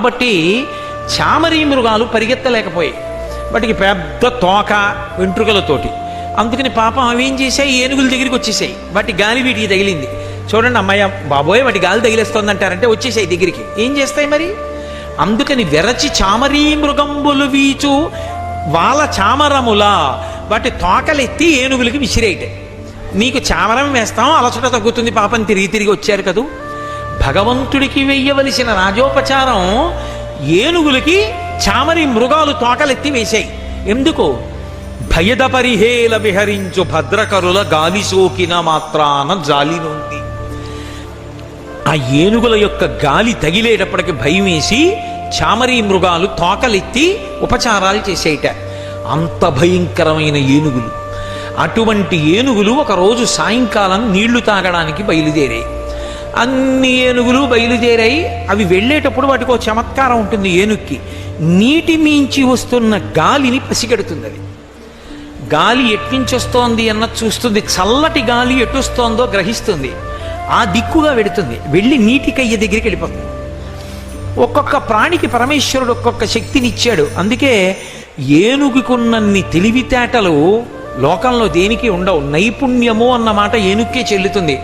కాబట్టి చామరీ మృగాలు పరిగెత్తలేకపోయాయి. వాటికి పెద్ద తోక వెంట్రుకలతోటి. అందుకని పాపం అవి ఏం చేశాయి, ఏనుగుల దగ్గరికి వచ్చేసాయి. వాటి గాలి వీటికి తగిలింది. చూడండి అమ్మాయి బాబోయ్ వాటి గాలి తగిలేస్తోందంటారంటే వచ్చేసాయి దగ్గరికి. ఏం చేస్తాయి మరి? అందుకని వెరచి చామరీ మృగంబులు వీచు వాళ్ళ చామరముల వాటి తోకలెత్తి ఏనుగులకి విసిరేయటే. నీకు చామరం వేస్తాం, అలసట తగ్గుతుంది పాపం, తిరిగి తిరిగి వచ్చారు కదూ. భగవంతుడికి వెయ్యవలసిన రాజోపచారం ఏనుగులకి చామరి మృగాలు తోకలెత్తి వేశాయి. ఎందుకు? భయద పరిహేల విహరించు భద్రకరుల గాలి సోకిన మాత్రాన జాలినుంది. ఆ ఏనుగుల యొక్క గాలి తగిలేటప్పటికి భయం వేసి చామరీ మృగాలు తోకలెత్తి ఉపచారాలు చేసేయట. అంత భయంకరమైన ఏనుగులు. అటువంటి ఏనుగులు ఒకరోజు సాయంకాలం నీళ్లు తాగడానికి బయలుదేరాయి. అన్ని ఏనుగులు బయలుదేరాయి. అవి వెళ్ళేటప్పుడు వాటికి ఒక చమత్కారం ఉంటుంది. ఏనుక్కి నీటి మించి వస్తున్న గాలిని పసిగడుతుంది. అది గాలి ఎట్నుంచి వస్తోంది అన్నది చూస్తుంది. చల్లటి గాలి ఎటొస్తోందో గ్రహిస్తుంది. ఆ దిక్కుగా వెడుతుంది. వెళ్ళి నీటి కయ్య దగ్గరికి వెళ్ళిపోతుంది. ఒక్కొక్క ప్రాణికి పరమేశ్వరుడు ఒక్కొక్క శక్తినిచ్చాడు. అందుకే ఏనుగుకున్నన్ని తెలివితేటలు లోకంలో దేనికి ఉండవు. నైపుణ్యము అన్న మాట ఏనుక్కే చెల్లుతుంది.